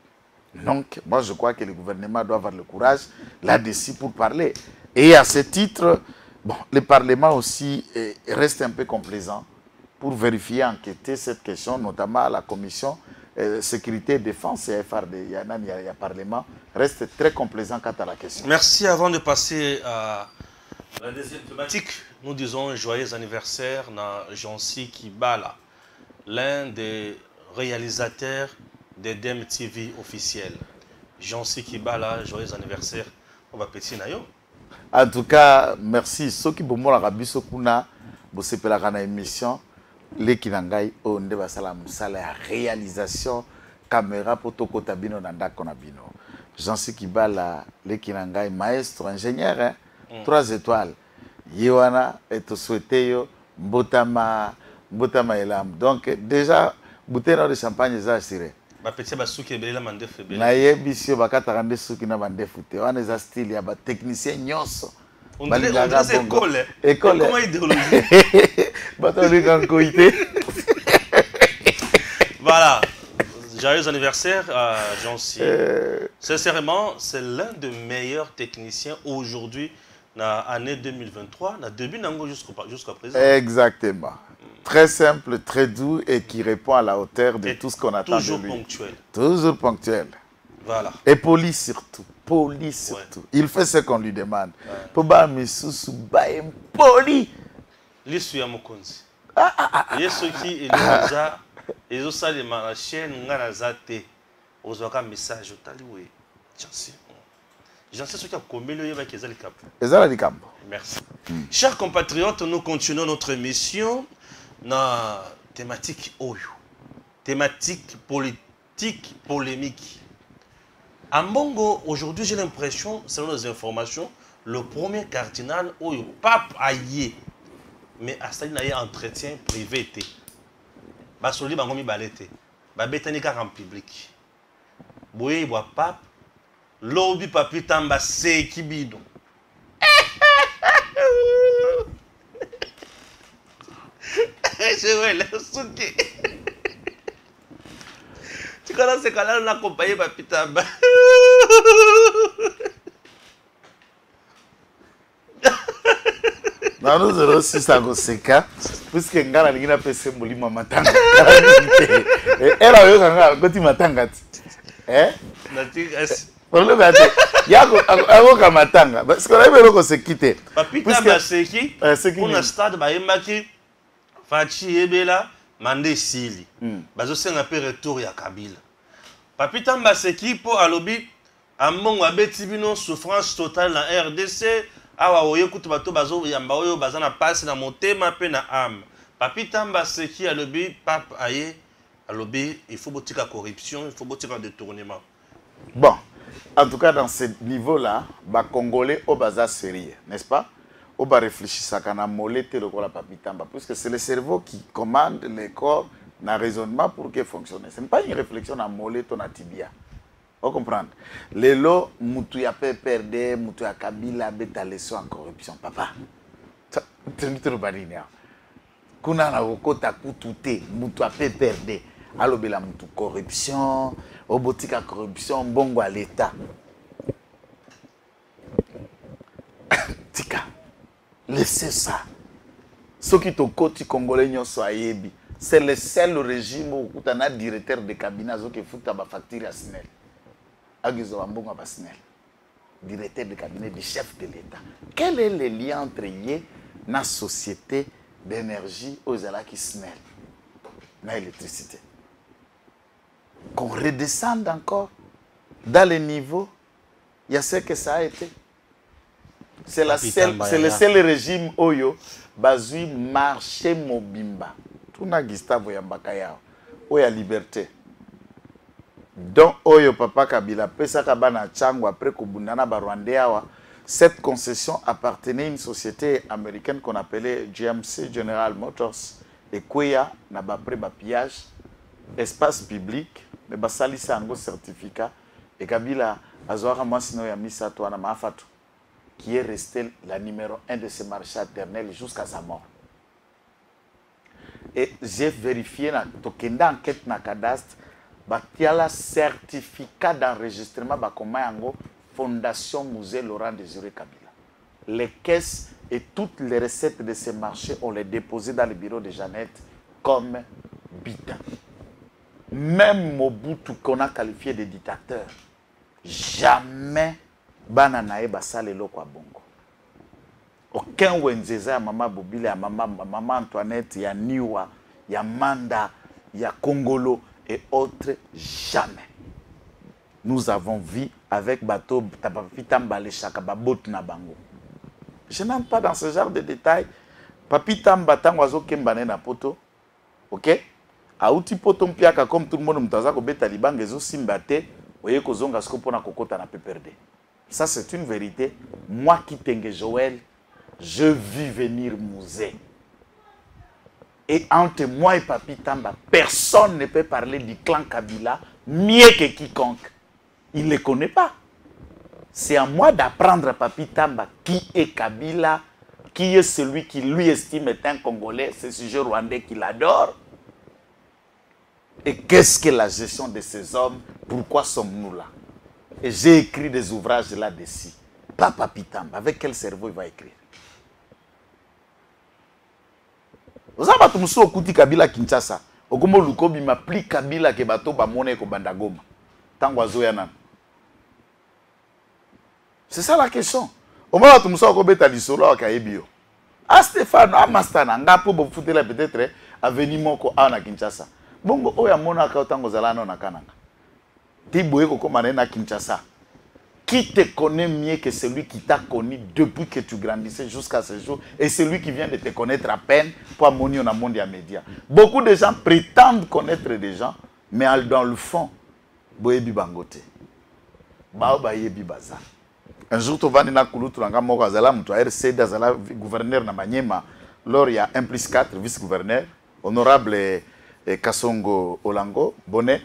Donc, moi, je crois que le gouvernement doit avoir le courage là-dessus pour parler. Et à ce titre, bon, le Parlement aussi reste un peu complaisant pour vérifier, enquêter cette question, notamment à la commission sécurité et défense et FRD, il y a Parlement, reste très complaisant quant à la question. Merci. Avant de passer à la deuxième thématique, nous disons joyeux anniversaire à Jancy Kibala, l'un des réalisateurs de DEM TV officiel. Jancy Kibala, joyeux anniversaire. On va petit nayo. En tout cas, merci. Ceux qui ont la rabiso kuna, bosse pela kana émission, les kinangai o ndeba salam sala réalisation caméra poto tabino nanda konabino. Jancy Kibala, les kinangai maestro ingénieur, hein? 3 étoiles. Yewana et to souhaité yo mbotama elam. Donc déjà bouteille de champagne za assuré. Ba petit ba souki ebela mandefu ebela. Na yebisio bakata rande souki na mandefu te. Wana za style ya ba technicien nyonso. On dirait école. École. Comment idéologie? Bateau kan koité. Voilà. Joyeux anniversaire à Jancy. Sincèrement, c'est l'un des meilleurs techniciens aujourd'hui dans l'année 2023, dans début jusqu'à présent. Exactement. Très simple, très doux et qui répond à la hauteur de tout ce qu'on attend de lui. Toujours ponctuel. Toujours ponctuel. Voilà. Et poli surtout. Poli surtout. Ouais. Il fait ce qu'on lui demande. Pour Bamisusu, Baem poli. L'issue à Mokonzi. Il y a ceux qui ils ont ça la chaîne Nganazate. Ils ont un message. Jancy. Jancy, ceux qui ont commis le yéba qui est le cap. Merci. Chers compatriotes, nous continuons notre émission dans la thématique Oyo. Thématique politique, polémique. À Mbongo, aujourd'hui, j'ai l'impression, selon nos informations, le premier cardinal Oyo, pape Aïe, mais à ça, il y a un entretien privé. Basoli bangomi balete. Babetani car en public. Boye bois pape. Lobi papi tamba se kibido. Je vais le souki. Tu connais ce canal on a accompagné papi tamba. Nous avons aussi ça Seka, puisque ngana lingina pese mulima matanga. Elle a eu un petit matanga. Eh? Problème est yako akoka matanga parce que là il faut se quitter. Papi tamba seki. On a stade ba yemaki Fachi ebela mande sili. Bazo senga pe retour ya Kabila. Papi tamba seki po alobi amongo abeti bino souffrance totale na RDC. Awa oye kutu bato bazo yamba oyo bazana passe na motema pe na âme. Papi tamba seki alobi pape aye alobi il faut botika corruption, il faut botika détournement. Bon, en tout cas dans ce niveau-là, ba Congolais au bazar sérieux, n'est-ce pas? Au ba réfléchir ça kana molete le la papi tamba puisque c'est le cerveau qui commande le corps na raisonnement pour que fonctionne. Ce n'est pas une réflexion à molete na tibia. Vous comprenez? Les lots, mutu ya PPRD, mutu ya Kabila, beta leçon en corruption. Papa, tu me trouves pas bien. Kuna na okota kutute, mutu ya PPRD. Allo bela mutu corruption, obotika corruption, bongo à l'État. Tika, laissez ça. Ce qui te côté congolais nyonso ayebi, c'est le seul régime où tu as un directeur de cabinet qui fout ta facture à Snell. Directeur de cabinet du chef de l'État. Quel est le lien entre la société d'énergie aux qui Snell l'électricité? Qu'on redescende encore dans les niveaux, il y a ce que ça a été. C'est le seul régime Oyo, Bazui marché Mobimba. Tout na Gustavo Yambakaya, Oya liberté. Donc, Oyo Papa Kabila, Pesaka Bana Tchangwa, après Kubundana Barwandeawa, cette concession appartenait à une société américaine qu'on appelait GMC, General Motors, et Kweya, n'a pas pris pillage, espace public, mais Basali Sango certificat, et Kabila, Azora Masino Yamisa Toana Mafatu. qui est resté la numéro 1 de ce marché éternel jusqu'à sa mort. Et j'ai vérifié na tokenda enquête na cadastre, batiala certificat d'enregistrement bakoma yango Fondation Musée Laurent Désiré Kabila. Les caisses et toutes les recettes de ces marchés, on les déposé dans le bureau de Jeannette comme bitin. Même Mobutu qu'on a qualifié de dictateur, jamais bananae basale loko bongo. Aucun Wenzeza ya Mama Bobile, ya Mama Antoinette, ya Niwa, ya Manda, ya Kongolo et autres, jamais. Nous avons vu avec bateau Tapapitamba Chaka Babot na bango. Je n'aime pas dans ce genre de détails. Papitamba Tangwazo Kembane na poto. OK? Aouti poto mpiaka comme tout le monde mtaza ko beta libangezo simbate, oye ko zonga skopo na kokota na PPRD. Ça c'est une vérité. Moi qui Tenge Joël, je vis venir Musée. Et entre moi et Papi Tamba, personne ne peut parler du clan Kabila mieux que quiconque. Il ne les connaît pas. C'est à moi d'apprendre à Papi Tamba qui est Kabila, qui est celui qui lui estime être un Congolais, ce sujet rwandais qu'il adore. Et qu'est-ce que la gestion de ces hommes? Pourquoi sommes-nous là? Et j'ai écrit des ouvrages là-dessus. Pas Papi Tamba. Avec quel cerveau il va écrire? Vous avez tout le monde Kabila Kinshasa. Ogomo Lukobi m'a pli Kabila ke bato ba mone ko bandagoma. Tangwa zoyana. C'est ça la question. Au moment où tout le monde beta lisolo akayebio. Ah Stéphane, ah Mastana, nga po bo futela peut-être aveni moko ana Kinshasa. Bongo oya mona ka tango zalana na kananga. Tiboye ko komana na Kinshasa. Qui te connaît mieux que celui qui t'a connu depuis que tu grandissais jusqu'à ce jour et celui qui vient de te connaître à peine pour amener dans le monde des médias. Beaucoup de gens prétendent connaître des gens, mais dans le fond, boyebi bangote. Baobayebi baza. Un jour, tu vas dans le Kouloutou, tu vas RCD, gouverneur na Maniema, lors il y a 1 plus 4 vice-gouverneur, honorable Kasongo Olango, Bonnet.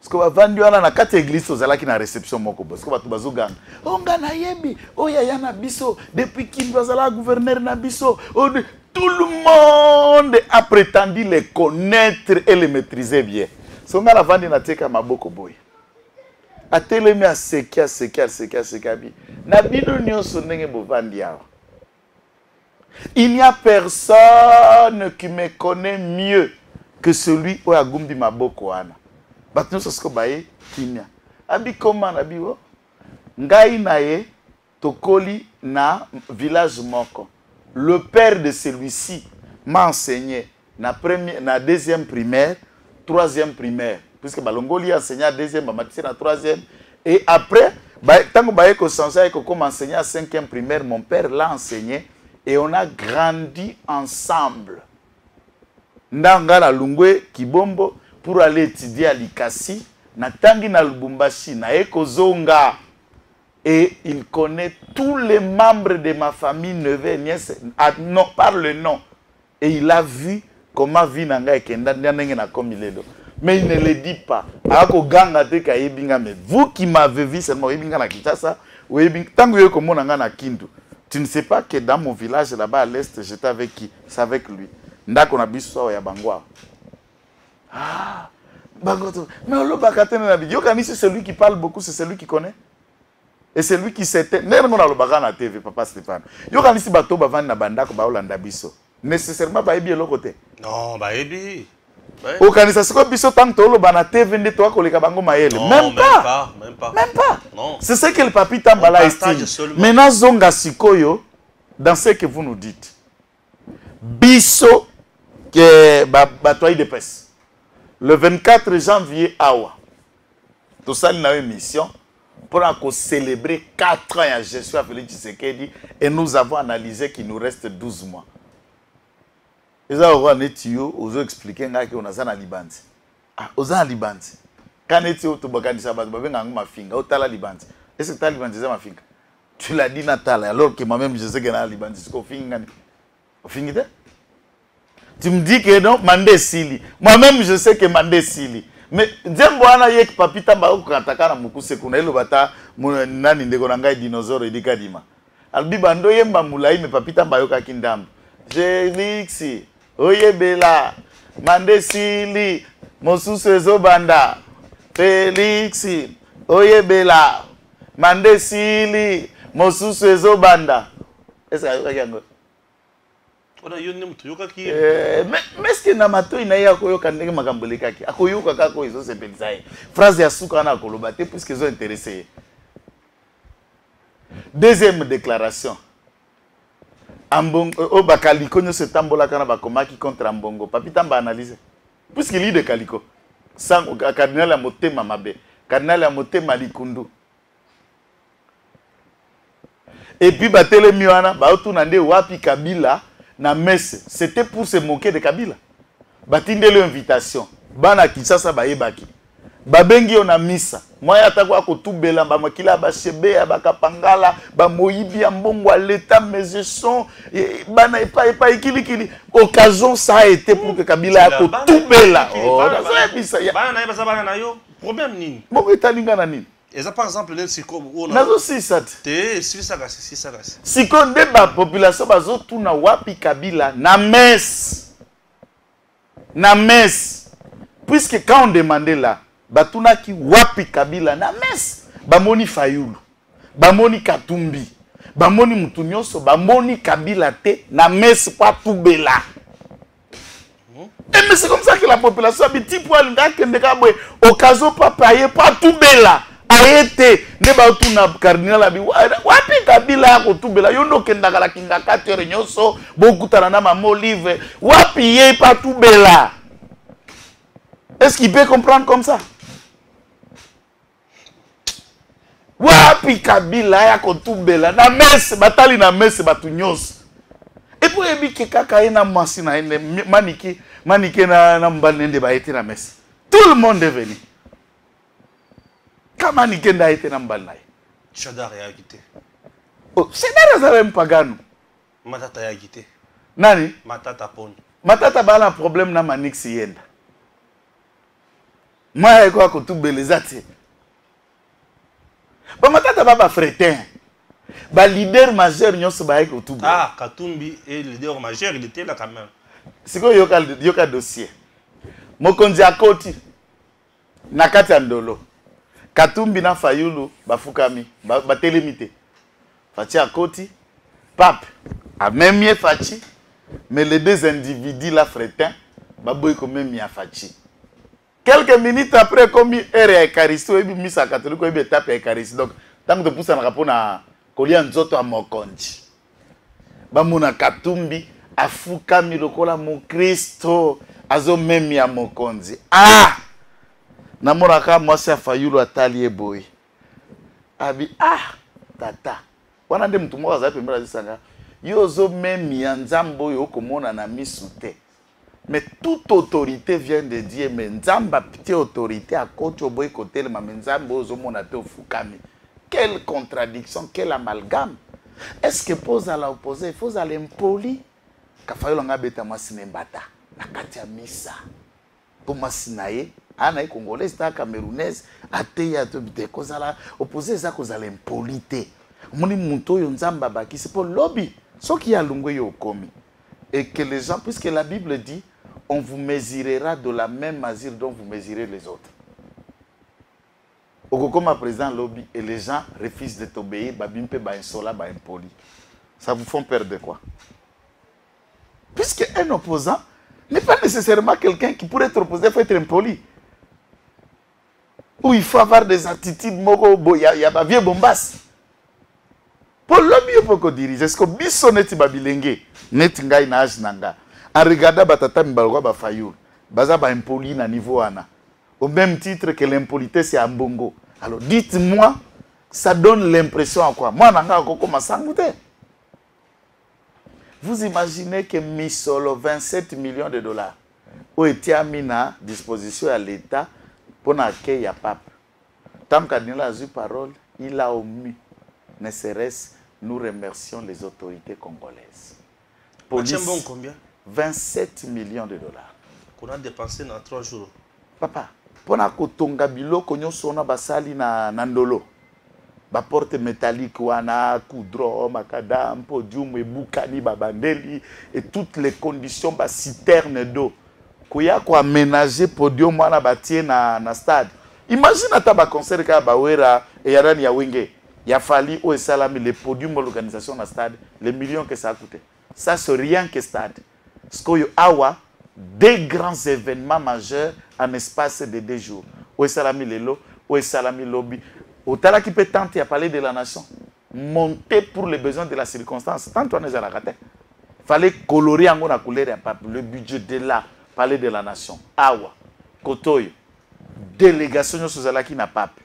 Parce que vendu à la carte église aux ala qui na réception moko parce que batu bazogang onga na yebi oya yana biso depuis qu'il bazala gouverneur na biso tout le monde a prétendu les connaître et les maîtriser bien songa la vandi na teka maboko boy atelemi a seki bi na bino nyonso ndenge bovandi awa. Il n'y a personne qui me connaît mieux que celui oya gumbi maboko ana. Batno sosko baye kinya. Abi comment abi wo? Ngai nae tokoli na village moko. Le père de celui-ci m'a enseigné na deuxième primaire, troisième primaire. Puisque Balongoli a enseigné à deuxième, Mamatisse na troisième. Et après, tant que baye ko sansa et comme enseigné à cinquième primaire, mon père l'a enseigné et on a grandi ensemble. Ndanga la Lungwe Kibombo pour aller étudier à Likasi, na tangi na Lubumbashi, na Ekozonga. Et il connaît tous les membres de ma famille, neveux, nièces, non, par le nom. Et il a vu comment vit Nanga et Kenda, comme il est là. Mais il ne le dit pas. Mais vous qui m'avez vu, c'est moi, tant que comme on a Kindu, tu ne sais pas que dans mon village là-bas à l'est, j'étais avec qui? C'est avec lui. Ndako na biso ya Bangwa. Ah, Bangoto. Mais on l'a c'est celui qui parle beaucoup, c'est celui qui connaît. Et c'est lui qui s'était. N'est-ce pas na TV, papa Stéphane. Yokanisi bato bavani na bandako ba Olanda biso. Nécessairement ba ebi l'autre côté. Non, ba ebi. Okanisa siko biso tant to lo bana TV nde to akoleka bango mayele. Même pas. Même pas. Non. C'est ce que le papi Tambala estime. Maintenant zonga sikoyo dans ce que vous nous dites. Biso que batoy de pes. Le 24 janvier, Awa, tout ça, il a une mission pour célébrer 4 ans à Jésus à Félix Tshisekedi et nous avons analysé qu'il nous reste 12 mois. Ils ont expliqué qu'on a un Libanti. Ah, on a un Libanti. Quand tu as un Libanti, est-ce que tu as un Libanti? Tu l'as dit Natal, alors que moi-même je sais qu'il y a un Libanti. Tu me dis que non, Mandé Sili. Moi-même, je sais que Mandé Sili. Mais, Zemboana yek papita ba ukataka na mukuse kuna ilo bata nani ndeko nangai dinosaure edika dima. albi bando yemba mulai me papita bayoka kindambo Jelixi oyebela mandesili mosusu ezobanda Felixi oyebela mandesili mosusu ezobanda. Est-ce que ayoka yango? Ona yoni mtu yoka ki mais que na matoi na ya koyoka ndenge makambulika ki akoyoka kako izo sepelisa ye phrase ya suka na koloba te puisque ils ont intéressé. Deuxième déclaration. Ambongo o bakaliko nyo se tambola kana bakomaki contre Ambongo. Papita mba analyse. Puisqu'il lit de Kaliko. Sans cardinal ya motema mabe. Cardinal ya motema likundu. Et puis batele miwana ba otuna nde wapi Kabila na messe. C'était pour se moquer de Kabila. Batindele invitation. Bana Kinshasa bayebaki. Babengi ona misa. Moya atakwa kotubela ba makila ba shebe ya bakapangala ba moyibi ya mbongo l'état mais je sont bana epa ikilikili. Occasion ça a été pour que Kabila ya kotubela. Oh, ça bisa ya. Bana na yeba bana na yo. Problème nini? Moko etalinga na nini? Eza par exemple le siko ona. Nazo sisat. Te sisagasi. Siko ndeba population bazo tuna wapi Kabila na messe. Na messe. Puisque quand on demandait là batunaki wapi Kabila na messe bamoni Fayulu bamoni Katumbi bamoni mutu nyonso bamoni Kabila te na messe pas tubela. Et mais c'est comme ça que la population habite pour aller kende kabwe occasion pas payer pas tubela aete ne ba tuna cardinal abi wapi Kabila ya kotubela yondo kenda kala kinga 4 heures nyonso bokutana na mama Olive wapi ye pas tubela. Est-ce qu'il peut comprendre comme ça? Wapi Kabila ya kotubela na messe batali na messe batu nyonso. Et pour ebiki kaka ina mwasi na ene manike na mbalende ba ete na messe. Tout le monde est venu. Kama manike nda ete na mbalna. Chadar ya quitté. Oh, c'est dans un pagano. Matata ya quitté. Nani? Matata poni. Matata bala problème na manix yenda. Moi eko kotubela zati. Ba matata baba fretin. Ba leader majeur nyonso ba eko tubu. Ah, Katumbi est leader majeur, il était là quand même. Siko yoka dossier. Mokonzi akoti na kati ya ndolo. Katumbi na Fayulu bafukami, batelemite. Fachi akoti, pape a même yé Fachi, mais les deux individus là fretin, baboy comme même ya Fachi. Quelques minutes après, comme ere Eucharistie, ebi misa catholique, ebi étape Eucharistie. Donc, tant que tu pousses en rapport na kolia nzoto a mokonji. Bamuna Katumbi afukami lokola mon Kristo azo memi ya mokonzi. Ah! Namoraka mwasi Fayulu atali boy. Abi tata. Wana nde mtu moko azape mbela zisanga. Yo zo memi ya nzambo yo komona na misu te. Mais toute autorité vient de Dieu. Mais Nzamba petite autorité à côté au boy côté le Nzamba ozo mona te fukami. Quelle contradiction, quel amalgame. Est-ce que pose à l'opposé, il faut aller impoli. Kafayo nga beta masine mbata na kati ya misa. Po masinaye ana congolaise ta camerounaise ateya to bite kozala opposé za kozala impolite. Moni muto yo Nzamba baki c'est pour lobby. Ce qui a lungwe yo komi. Et que les gens, puisque la Bible dit on vous mesurera de la même mesure dont vous mesurez les autres. Comme à présent lobby et les gens refusent de t'obéir, babimpe ba insola ba impoli. Ça vous fait perdre quoi? Puisque un opposant n'est pas nécessairement quelqu'un qui pourrait être opposé, il faut être impoli. Ou il faut avoir des attitudes moko ya ba vieux bombas. Pour lobby il faut qu'on dirige. Est-ce que biso neti babilenge neti ngai na âge nanga. En regardant batata mibalwa ba Fayulu, baza ba impoli na niveau ana. Au même titre que l'impolitesse c'est à Mbongo. Alors dites-moi, ça donne l'impression à quoi? Moi nanga koko masangute. Vous imaginez que Misolo 27 millions de dollars ont été mis à disposition à l'État pour l'accueil à pape. Tant qu'il a eu parole, il a omis. Ne serait-ce, nous remercions les autorités congolaises. Police, bon combien? 27 millions de dollars. Qu'on a dépensé dans 3 jours. Papa, pour na kotonga biloko nyonso na basali na ndolo. ba porte métallique wana coudron makadam podium ebukani babandeli et toutes les conditions ba citerne d'eau koya ko aménager podium wana batie na stade. Imagine ata ba concert ka ba wera et yarani ya wenge ya fali o salami les podiums de l'organisation na stade les millions que ça a coûté. Ça c'est rien que stade. Skoyo awa des grands événements majeurs en espace de 2 jours. O salami lelo, o salami lobby. Au tala qui peut tenter à parler de la nation, monter pour les besoins de la circonstance. Tant on est à la raté. Fallait colorer en la couleur le budget de là, parler de la nation. Awa, Kotoyo, délégation Sozalaki na pape.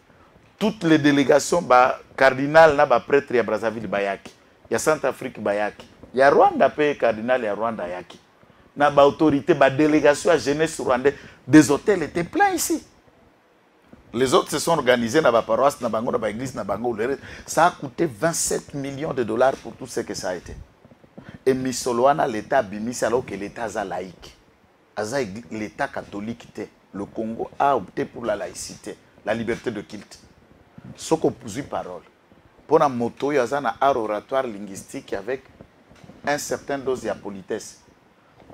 Toutes les délégations, bah, cardinal na ba prêtre ya Brazzaville bayaki, ya Centrafrique bayaki, ya Rwanda pe cardinal ya Rwanda yaki. Na ba autorité, ba délégation à jeunesse rwandais, des hôtels étaient pleins ici. Les autres se sont organisés dans la paroisse, dans l'église, dans Bango. Ça a coûté 27 millions de dollars pour tout ce que ça a été. Et Misoloana, l'État bimis alors que l'État est laïque. L'État catholique, le Congo a opté pour la laïcité, la liberté de culte. Ce qu'on pousse parole. Pour la moto, il y a un art oratoire linguistique avec un certain dose de politesse.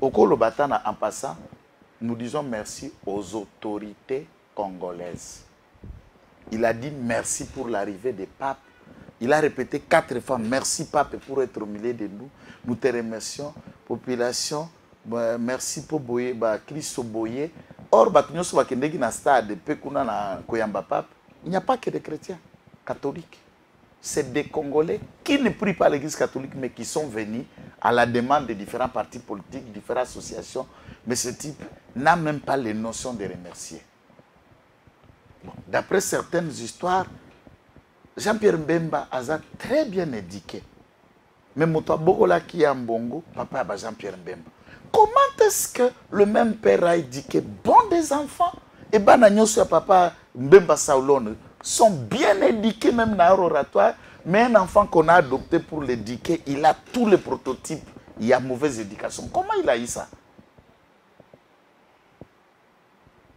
Au Kolobatana, en passant, nous disons merci aux autorités congolaises. Il a dit merci pour l'arrivée des papes. Il a répété 4 fois merci pape pour être au milieu de nous. Nous te remercions, population. Merci pour boyer, Christo boyer. Or, il n'y a pas que des chrétiens catholiques. C'est des Congolais qui ne prient pas l'église catholique, mais qui sont venus à la demande de différents partis politiques, différentes associations. Mais ce type n'a même pas les notions de remercier. Bon, d'après certaines histoires, Jean-Pierre Mbemba a très bien éduqué. Mais Moto Bogola qui est en Bongo, papa a Jean-Pierre Mbemba. Comment est-ce que le même père a éduqué bon des enfants et Banagnoso papa Mbemba Saoulone sont bien éduqués même dans l'oratoire, mais un enfant qu'on a adopté pour l'éduquer, il a tous les prototypes. Il y a mauvaise éducation. Comment il a eu ça?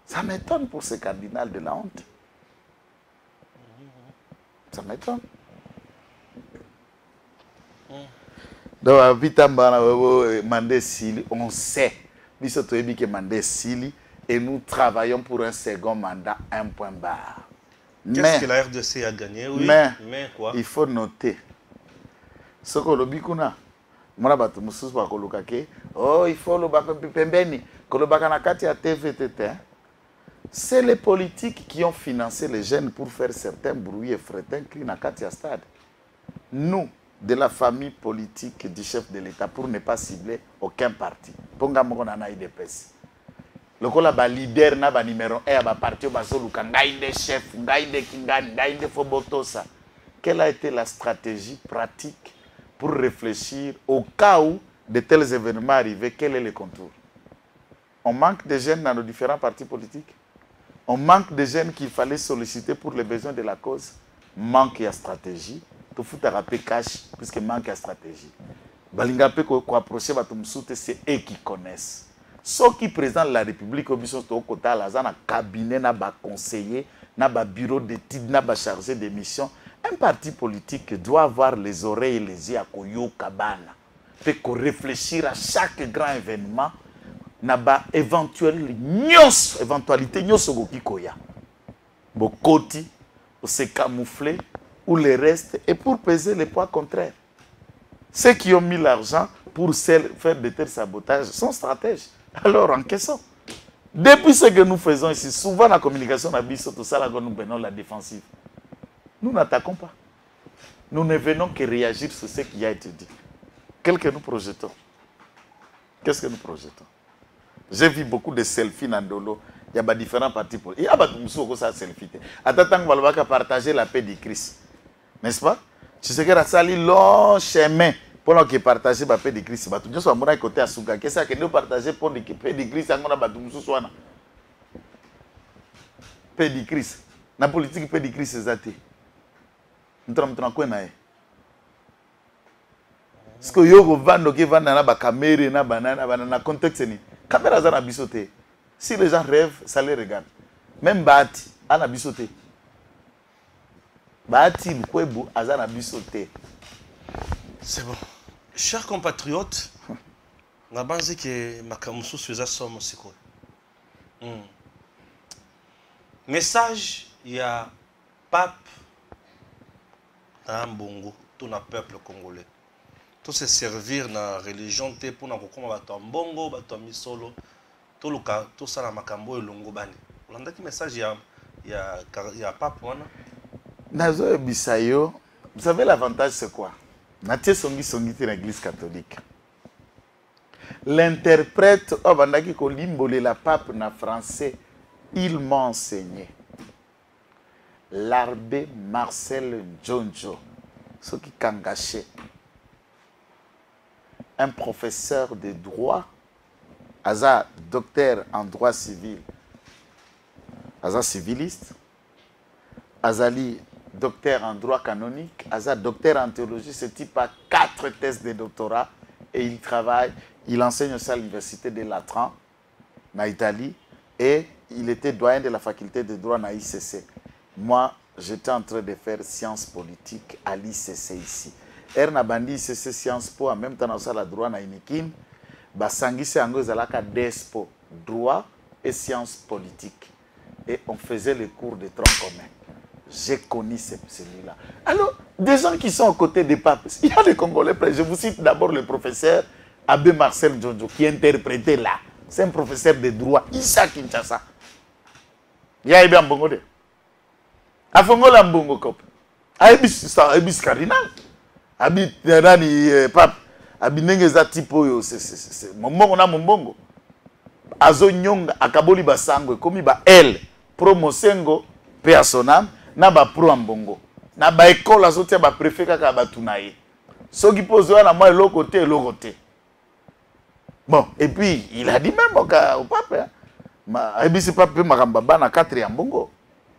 Ça m'étonne pour ce cardinal de la honte. Ça m'étonne. Donc, on sait et nous travaillons pour un second mandat, un point barre. Qu'est-ce que la RDC a gagné? Oui, mais quoi? Il faut noter. Ce que le bikuna, oh, il faut le pembeni, que le bakanakati a TVTT. C'est les politiques qui ont financé les jeunes pour faire certains bruits et frétins qui n'ont qu'à stade. Nous, de la famille politique du chef de l'État, pour ne pas cibler aucun parti. Ponga moko na IDPS. Le kola ba leader na ba numéro 1 ba parti ba soluka ngainde chef, ngainde kingani, ngainde fobotosa. Quelle a été la stratégie pratique pour réfléchir au cas où de tels événements arrivaient? Quel est le contour? On manque de jeunes dans nos différents partis politiques. On manque de jeunes qu'il fallait solliciter pour les besoins de la cause. Manque de stratégie. Tout fout à rappeler cash, puisque manque de stratégie. Balingapé ko approcher c'est eux qui connaissent. Ceux qui présentent la République au biso to kota la zana cabinet na ba conseiller, na ba bureau d'études, na ba chargé de mission. Un parti politique doit avoir les oreilles et les yeux à koyo kabana. Fait qu'on réfléchir à chaque grand événement. Naba éventualité nyos goki koya bokoti pour se camoufler ou le reste et pour peser les poids contraires. Ceux qui ont mis l'argent pour faire de tels sabotages sont stratèges. Alors encaissons. Depuis ce que nous faisons ici, souvent la communication n'abisse tout ça, là nous venons la défensive. Nous n'attaquons pas. Nous ne venons que réagir sur ce qui a été dit. Qu'est-ce que nous projetons? Qu'est-ce que nous projetons? J'ai vu beaucoup de selfies dans Ndolo. Il y a différents partis politiques. Il y a des gens qui ont selfie. Attends, on va partager la paix du Christ. N'est-ce pas? Tu sais que ça sali long chemin pour nous partager la paix du Christ. Nous sommes à côté de Souga. Qu'est-ce que nous partager pour la paix du Christ? Paix du Christ. La politique paix du Christ, c'est ça. Nous sommes en train de ce que vous avez na caméra na banana na contexte ni caméra za na bisoté. Si les gens rêvent, ça les regarde. Même Bati a na bisoté. Bati Mkwebu azana bisote. C'est bon. Chers compatriotes, on a pensé que Makamusu faisait ça aussi quoi. Message, il y a pape dans Bongo, tout le peuple congolais. Tout se servir dans la religion pour nous comment bato Bongo, bato Misolo, tout ça dans Makambo et Longo bani. On a dit message il y a pape wana. Nazo bisayo, vous savez l'avantage c'est quoi? Natie songi dans l'église catholique. L'interprète Obandaki Kolimbole la pape na français, il m'a enseigné. L'Arbé Marcel Djonjo, ce qui kangaché, un professeur de droit, Aza docteur en droit civil, Aza civiliste, Azali docteur en droit canonique, Aza docteur en théologie, ce type a 4 thèses de doctorat et il travaille, il enseigne aussi à l'université de Latran, en Italie, et il était doyen de la faculté de droit à l'ICC. Moi, j'étais en train de faire sciences politiques à l'ICC ici. Erna bandi ICC sciences po, en même temps, on a la droit à Inikin, basangi se ango zalaka despo, droit et sciences politiques. Et on faisait les cours de tronc commun. J'ai connu celui-là. Alors, des gens qui sont aux côtés des papes, il y a des Congolais, je vous cite d'abord le professeur Abbé Marcel Djonjo, qui interprétait là. C'est un professeur de droit, Issa Kinshasa. Il y a un bongo de. A fongo la mbongo kop. A ebis cardinal. Abi nani pape. Abi nenge za tipo yo c'est mbongo na mbongo. Azo nyonga akaboli basango komi ba L promo sengo personam na ba pro mbongo. Na ba école azotia ba préfet kaka batunaye. Soki pozo na moi l'autre. Bon, et puis il a dit même au pape ebisi pape makamba na 4 ya mbongo.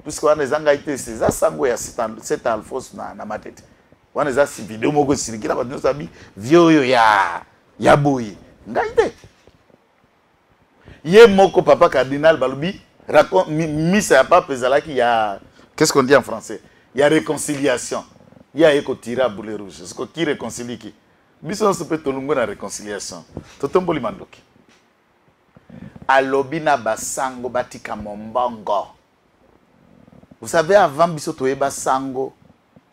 Puisque on a été c'est ça sango ya c'est Alphonse na matete. On a si vidéo moko sirikila ba nous sabi vieux ya boyi. Ngaite. Yé moko papa cardinal balobi raconte misa ya pape ezalaki ya qu'est-ce qu'on dit en français? Il y a réconciliation. Il y a eko tira boulet rouge. Ce qui réconcilie qui? Biso se peut tolungo na réconciliation. Totomboli mandoki. Alobina basango batika mombongo. Vous savez, avant Bissoto Eba Sango,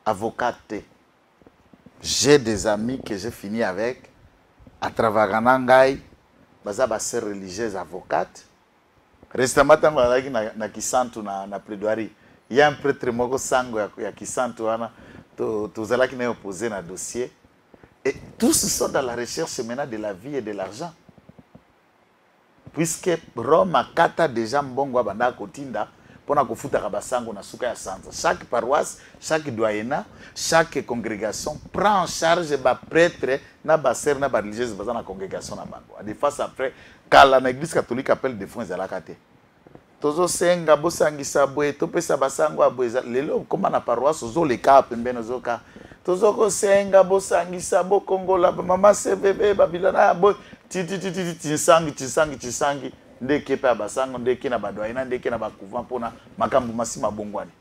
avocate, j'ai des amis que j'ai fini avec, à travers Nangai, bazaba sœur religieuse avocate. Récemment, na Kisantu na plaidoirie, il y a un prêtre moko sango ya Kisantu wana, tozala qui n'est opposé na dossier. Et tous sont dans la recherche maintenant de la vie et de l'argent. Puisque Rome a kata déjà mbongo banda kotinda, pour na kofuta kabasango na suka ya sanza. Chaque paroisse, chaque doyenat, chaque congrégation prend en charge ba prêtre na ba sœur na ba religieuse bazana na congrégation na bango. A des fois après quand l'église catholique appelle des fonds za kate. Tozo senga bosangisa boye to pesa basango aboza lelo comme na paroisse zo le ka pembeno zo ka. Tozo ko senga bosangisa bo kongola mama CVB babilana bo tisangi ndeke pa basango ndeke na badwaina ndeke na bakuva pona makambu masima bongwani.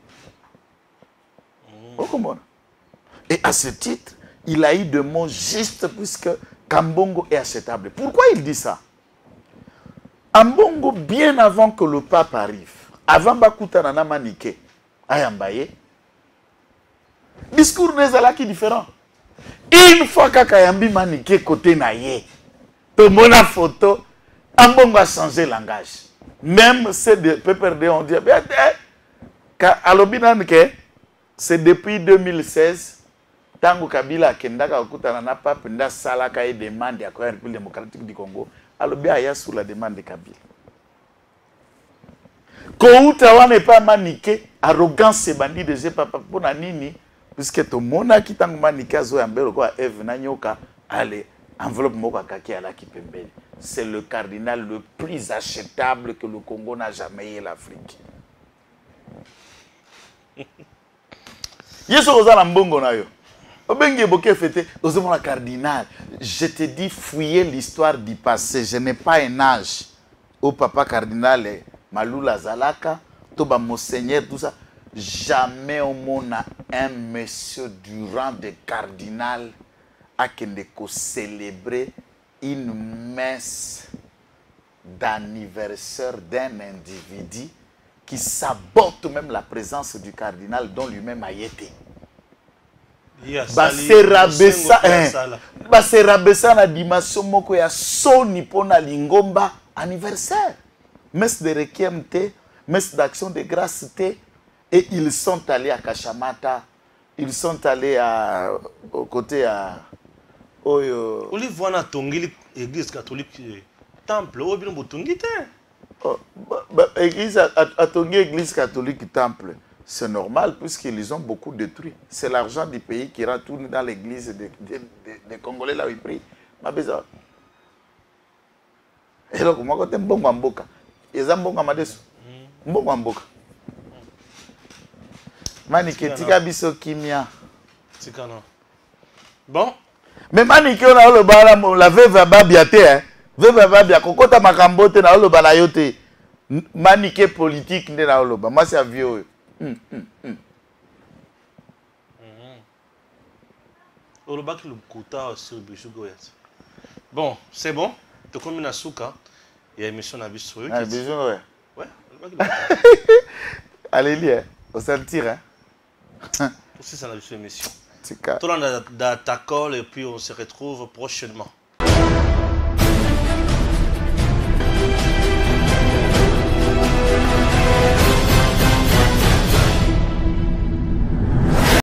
Okomona. Et à ce titre, il a eu de mots justes puisque Kambongo est acceptable. Pourquoi il dit ça? Ambongo, bien avant que le pape arrive, avant Bakuta Nana Manike, Ayambaye, discours n'est différent. Une fois qu'Ayambi Manike côté naye, tout le monde a photo, Ambongo a changé langage. Même ceux de PPRD ont dit, c'est depuis 2016, Tango Kabila Kendaka Okuta Nana Pape Nda Salaka et demande à la République démocratique du Congo. Alors bien aya sous la demande de Kabila. Kouta n'est pas maniqué, arrogance c'est bandit de papa pona nini puisque tout mona qui tango maniqué zo yambero quoi Eve na nyoka allez enveloppe moka kaki ala ki pembeni. C'est le cardinal le plus achetable que le Congo n'a jamais eu l'Afrique. Yeso ozala mbongo na yo. Obengi boke fete ozomona cardinal. Je te dis fouiller l'histoire du passé. Je n'ai pas un âge au papa cardinal Malula Zalaka, Toba Monseigneur tout ça. jamais au monde un monsieur du rang de cardinal a célébrer une messe d'anniversaire d'un individu qui sabote même la présence du cardinal dont lui-même a été. Basera na dimension moko ya soni pona lingomba anniversaire. Messe de requiem te, messe d'action de grâce te, et ils sont allés à Kachamata, ils sont allés au côté à Oyo. Oli voana tongi l'église catholique temple, ou bien botongi te. Église à tongi église catholique temple. C'est normal puisqu'ils ont beaucoup détruit. C'est l'argent du pays qui retourne dans l'église des Congolais là où ils prient. Ma besoin. Et donc, moi, quand je suis bon amboka, ils ont bon amadesu. Bon amboka. Manike tika biso kimia. Tika non. Bon. Mais manike on a le bala la veuve babiate hein. Veuve babia kokota makambote na le bala yote. Manike politique ne na le bala. Moi c'est vieux. Bon, c'est bon. Tu comme une souka. Il y a une émission à Bissou. Ouais. Allez, lire. On s'en tire. Aussi, ça a une émission. C'est tout le monde d'accord et puis on se retrouve prochainement.